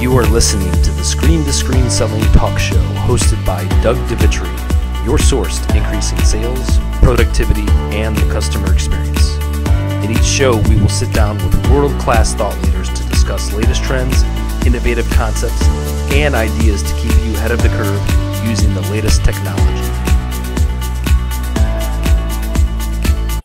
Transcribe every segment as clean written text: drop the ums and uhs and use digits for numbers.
You are listening to the Screen to Screen Selling Talk Show hosted by Doug DeVitri, your source to increasing sales, productivity, and the customer experience. In each show, we will sit down with world-class thought leaders to discuss latest trends, innovative concepts, and ideas to keep you ahead of the curve using the latest technology.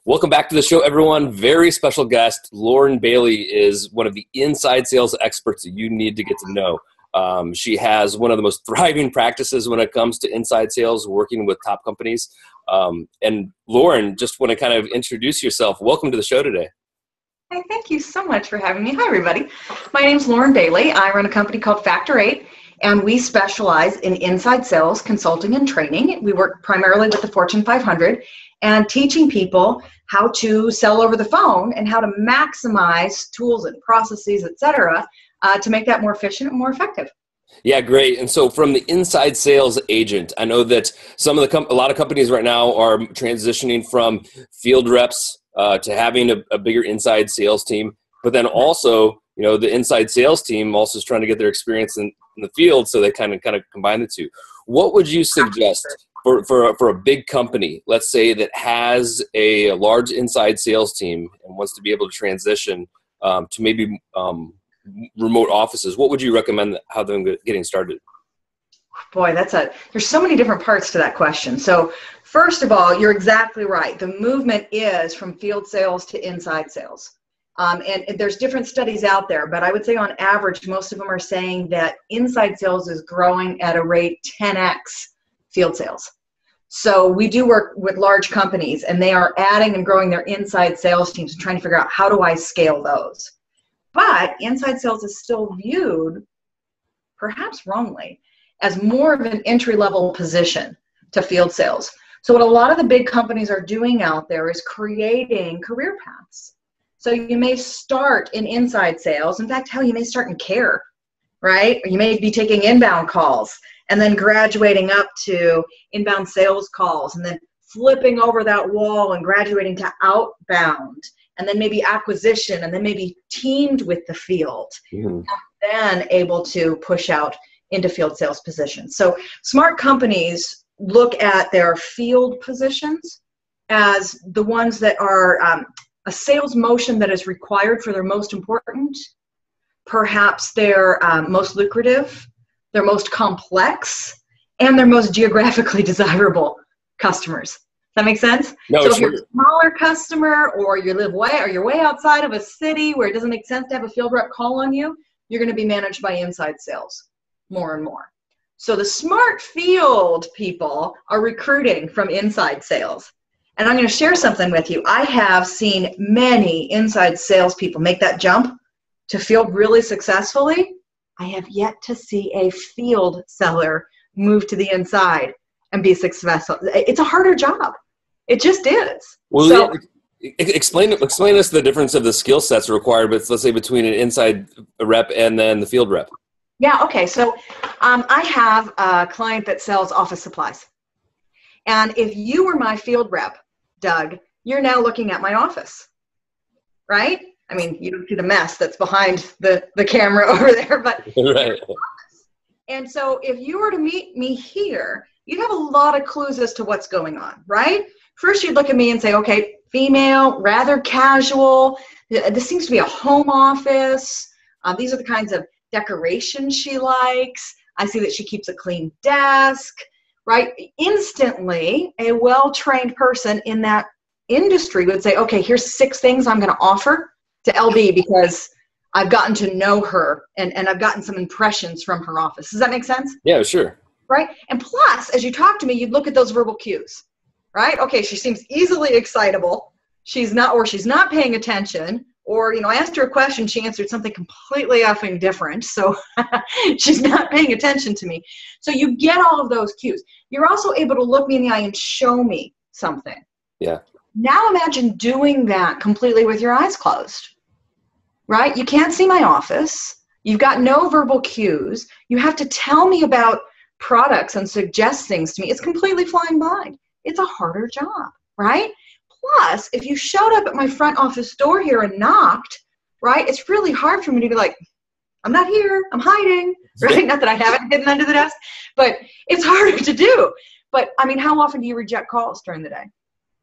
Welcome back to the show, everyone. Very special guest, Lauren Bailey, is one of the inside sales experts that you need to get to know. She has one of the most thriving practices when it comes to inside sales, working with top companies. And Lauren, just want to kind of introduce yourself. Welcome to the show today. Hey, thank you so much for having me. Hi, everybody. My name's Lauren Bailey. I run a company called Factor 8, and we specialize in inside sales, consulting, and training. We work primarily with the Fortune 500 and teaching people how to sell over the phone and how to maximize tools and processes, et cetera, to make that more efficient and more effective. Yeah, great. And so from the inside sales agent, I know that a lot of companies right now are transitioning from field reps to having a bigger inside sales team. But then also, you know, the inside sales team also is trying to get their experience in the field, so they kind of combine the two. What would you suggest for a big company, let's say, that has a large inside sales team and wants to be able to transition to maybe remote offices? What would you recommend how them getting started? Boy, there's so many different parts to that question. So first of all, you're exactly right. The movement is from field sales to inside sales. And there's different studies out there, but I would say on average, most of them are saying that inside sales is growing at a rate 10x field sales. So we do work with large companies, and they are adding and growing their inside sales teams and trying to figure out, how do I scale those? But inside sales is still viewed, perhaps wrongly, as more of an entry-level position to field sales. So what a lot of the big companies are doing out there is creating career paths. So you may start in inside sales. In fact, hell, you may start in care, right? Or you may be taking inbound calls and then graduating up to inbound sales calls and then flipping over that wall and graduating to outbound, and then maybe acquisition, and then maybe teamed with the field, and then able to push out into field sales positions. So smart companies look at their field positions as the ones that are a sales motion that is required for their most important, perhaps their most lucrative, their most complex, and their most geographically desirable customers. Does that make sense? No, so if you're a smaller customer, or you're way outside of a city where it doesn't make sense to have a field rep call on you, you're going to be managed by inside sales more and more. So the smart field people are recruiting from inside sales. And I'm going to share something with you. I have seen many inside sales people make that jump to field really successfully. I have yet to see a field seller move to the inside and be successful. It's a harder job. It just is. Well, so, explain us the difference of the skill sets required, but let's say between an inside rep and then the field rep. Yeah, okay. So I have a client that sells office supplies. And if you were my field rep, Doug, you're now looking at my office, right? I mean, you don't see the mess that's behind the camera over there, but right. And so if you were to meet me here, you'd have a lot of clues as to what's going on, right? First, you'd look at me and say, okay, female, rather casual. This seems to be a home office. These are the kinds of decorations she likes. I see that she keeps a clean desk, right? Instantly, a well-trained person in that industry would say, okay, here's 6 things I'm going to offer to LB because I've gotten to know her and I've gotten some impressions from her office. Does that make sense? Yeah, sure. Right? And plus, as you talk to me, you'd look at those verbal cues, right? Okay, she seems easily excitable. She's not paying attention. Or, I asked her a question, she answered something completely effing different. So she's not paying attention to me. So you get all of those cues. You're also able to look me in the eye and show me something. Yeah. Now imagine doing that completely with your eyes closed, right? You can't see my office. You've got no verbal cues. You have to tell me about products and suggest things to me. It's completely flying blind. It's a harder job, right? Plus, if you showed up at my front office door here and knocked, right, it's really hard for me to be like, I'm not here. I'm hiding, right? Not that I haven't hidden under the desk, but it's harder to do. But I mean, how often do you reject calls during the day?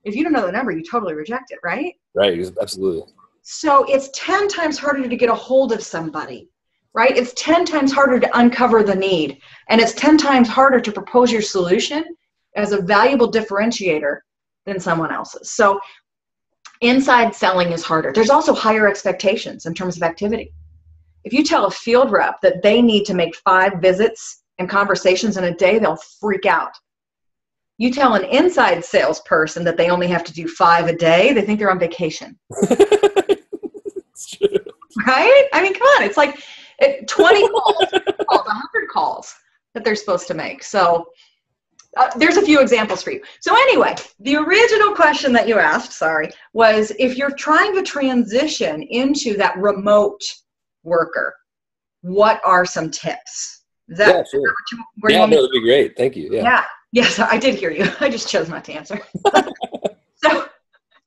If you don't know the number, you totally reject it, right? Right, absolutely. So it's 10 times harder to get a hold of somebody, right? It's 10 times harder to uncover the need. And it's 10 times harder to propose your solution as a valuable differentiator than someone else's. So inside selling is harder. There's also higher expectations in terms of activity. If you tell a field rep that they need to make 5 visits and conversations in a day, they'll freak out. You tell an inside salesperson that they only have to do 5 a day, they think they're on vacation. Right? I mean, come on. It's like 20 calls, 100 calls that they're supposed to make. So there's a few examples for you. So anyway, the original question that you asked, was if you're trying to transition into that remote worker, what are some tips? Is that, yeah, sure. Yeah, no, that'd be great. Thank you. Yeah. Yes, I did hear you. I just chose not to answer. So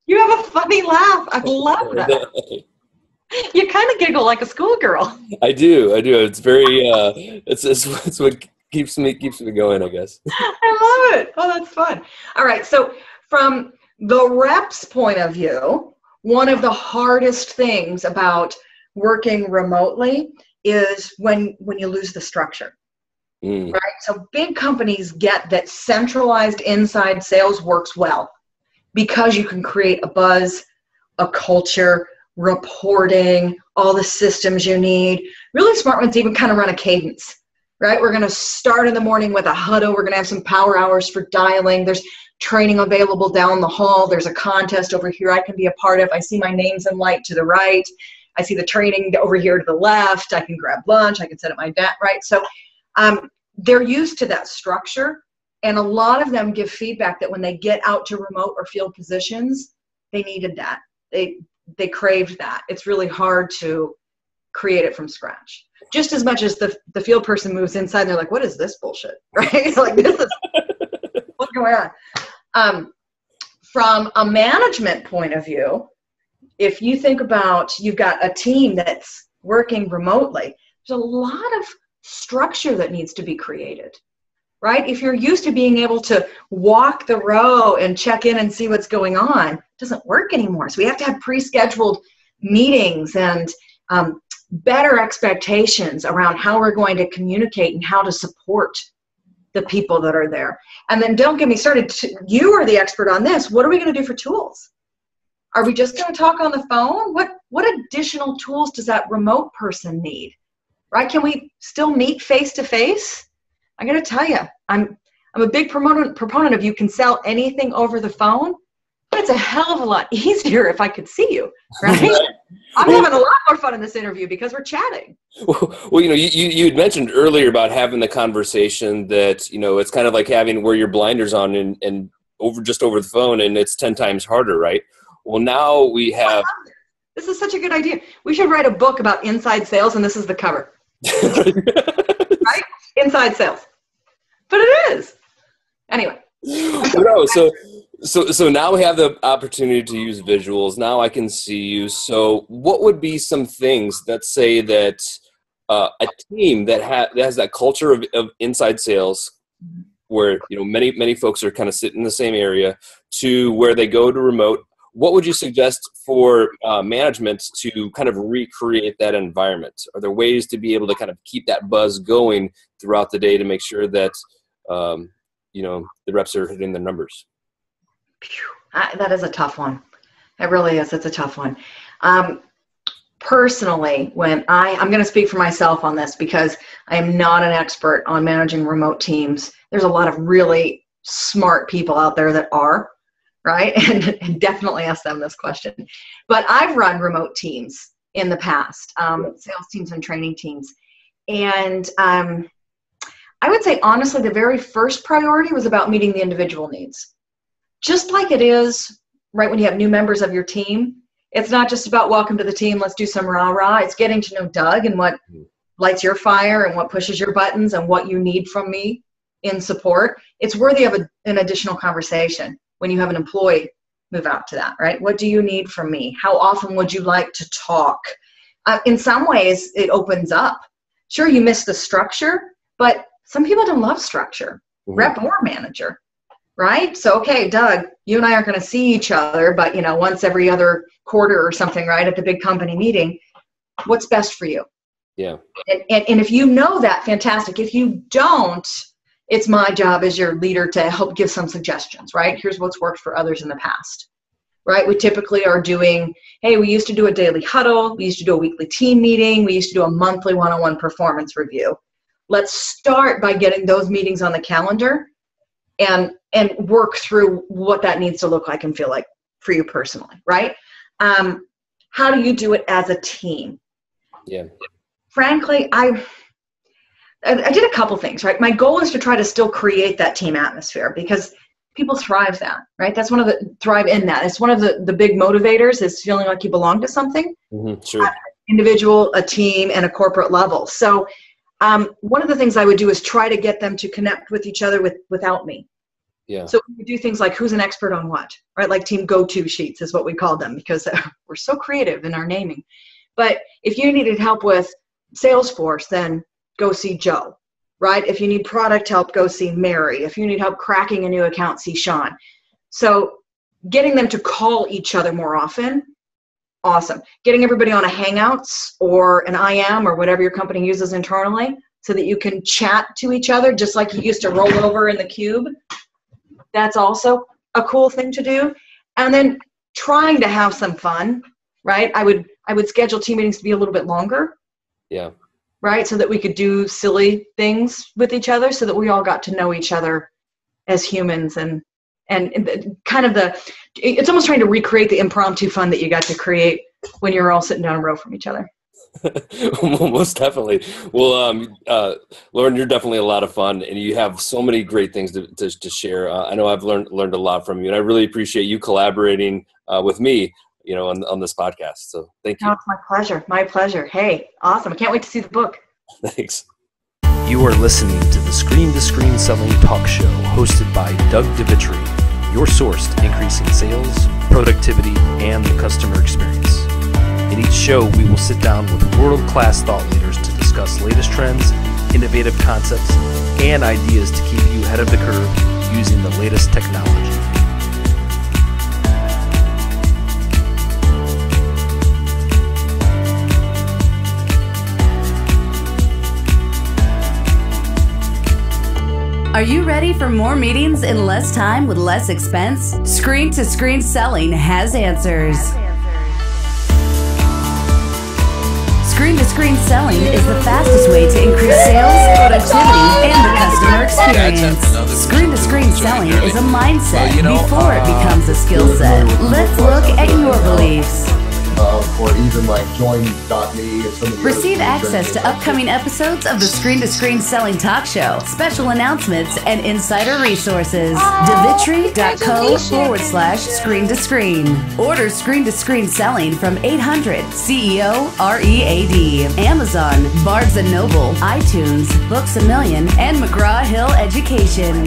you have a funny laugh. I love that. You kind of giggle like a schoolgirl. I do. It's very, it's what keeps me going, I guess. I love it. Oh, that's fun. All right. So from the rep's point of view, one of the hardest things about working remotely is when you lose the structure. Right? So big companies get that centralized inside sales works well because you can create a buzz, a culture, reporting, all the systems you need. Really smart ones even kind of run a cadence, right? We're going to start in the morning with a huddle. We're going to have some power hours for dialing. There's training available down the hall. There's a contest over here I can be a part of. I see my name's in light to the right. I see the training over here to the left. I can grab lunch. I can set up my desk, right? So they're used to that structure, and a lot of them give feedback that when they get out to remote or field positions, they needed that. They craved that. It's really hard to create it from scratch. Just as much as the field person moves inside, and they're like, what is this bullshit? Right? Like, this is what's going on. From a management point of view, if you think about you've got a team that's working remotely, there's a lot of structure that needs to be created, right? If you're used to being able to walk the row and check in and see what's going on, it doesn't work anymore. So we have to have pre-scheduled meetings and better expectations around how we're going to communicate and how to support the people that are there. And then don't get me started. You are the expert on this. What are we going to do for tools? Are we just going to talk on the phone? What additional tools does that remote person need? Right? Can we still meet face to face? I got to tell you, I'm a big proponent of you can sell anything over the phone, but it's a hell of a lot easier if I could see you, right? I'm having a lot more fun in this interview because we're chatting. Well, you had mentioned earlier about having the conversation that, it's kind of like having wear your blinders on and over the phone, and it's 10 times harder, right? Well, now we have. This is such a good idea. We should write a book about inside sales, and this is the cover. Right? Inside sales. But it is. Anyway. No, so now we have the opportunity to use visuals. Now I can see you. So what would be some things that say that a team that has that culture of inside sales, where many folks are kind of sitting in the same area, to where they go to remote? What would you suggest for management to kind of recreate that environment? Are there ways to be able to kind of keep that buzz going throughout the day to make sure that the reps are hitting their numbers? That is a tough one. It really is. It's a tough one. Personally, when I'm going to speak for myself on this because I am not an expert on managing remote teams. There's a lot of really smart people out there that are. Right? And definitely ask them this question. But I've run remote teams in the past, sales teams and training teams. And I would say, honestly, the very first priority was about meeting the individual needs. Just like it is, right, when you have new members of your team, it's not just about welcome to the team, let's do some rah-rah. It's getting to know Doug and what lights your fire and what pushes your buttons and what you need from me in support. It's worthy of an additional conversation. When you have an employee move out to that, right? What do you need from me? How often would you like to talk? In some ways, it opens up. Sure, you miss the structure, but some people don't love structure, rep or manager, right? So, okay, Doug, you and I aren't going to see each other, but, once every other quarter or something, right, at the big company meeting, what's best for you? Yeah. And if you know that, fantastic. If you don't, it's my job as your leader to help give some suggestions, right? Here's what's worked for others in the past, right? We typically are doing, hey, we used to do a daily huddle. We used to do a weekly team meeting. We used to do a monthly one-on-one performance review. Let's start by getting those meetings on the calendar and work through what that needs to look like and feel like for you personally, right? How do you do it as a team? Yeah. Frankly, I did a couple things, right? My goal is to try to still create that team atmosphere because people thrive that, right? That's one of the thrive in that. It's one of the big motivators is feeling like you belong to something. Sure. Individual, a team, and a corporate level. So one of the things I would do is try to get them to connect with each other without me. Yeah. So we do things like who's an expert on what, right? Like team go-to sheets is what we call them because we're so creative in our naming. But if you needed help with Salesforce, then go see Joe, right? If you need product help, go see Mary. If you need help cracking a new account, see Sean. So getting them to call each other more often, awesome. Getting everybody on a Hangouts or an IM or whatever your company uses internally so that you can chat to each other just like you used to roll over in the cube. That's also a cool thing to do. And then trying to have some fun, right? I would schedule team meetings to be a little bit longer. Yeah. Right? So that we could do silly things with each other so that we all got to know each other as humans and kind of it's almost trying to recreate the impromptu fun that you got to create when you're all sitting down a row from each other. Most definitely. Well, Lauren, you're definitely a lot of fun and you have so many great things to share. I know I've learned a lot from you and I really appreciate you collaborating with me on this podcast. So thank you. Oh, it's my pleasure. My pleasure. Hey, awesome. I can't wait to see the book. Thanks. You are listening to the Screen to Screen Selling Talk Show hosted by Doug DeVitri, your source to increasing sales, productivity, and the customer experience. In each show, we will sit down with world-class thought leaders to discuss latest trends, innovative concepts, and ideas to keep you ahead of the curve using the latest technology. Are you ready for more meetings in less time with less expense? Screen to Screen Selling has answers. Screen to Screen Selling is the fastest way to increase sales, productivity, and the customer experience. Screen to Screen Selling is a mindset before it becomes a skill set. Let's look at your beliefs. Or even like join.me and some of the Receive access to upcoming episodes of the Screen to Screen Selling Talk Show, special announcements, and insider resources. DeVitri.co/screen to screen. Order Screen to Screen Selling from 800 CEO READ, Amazon, Barnes & Noble, iTunes, Books A Million, and McGraw-Hill Education.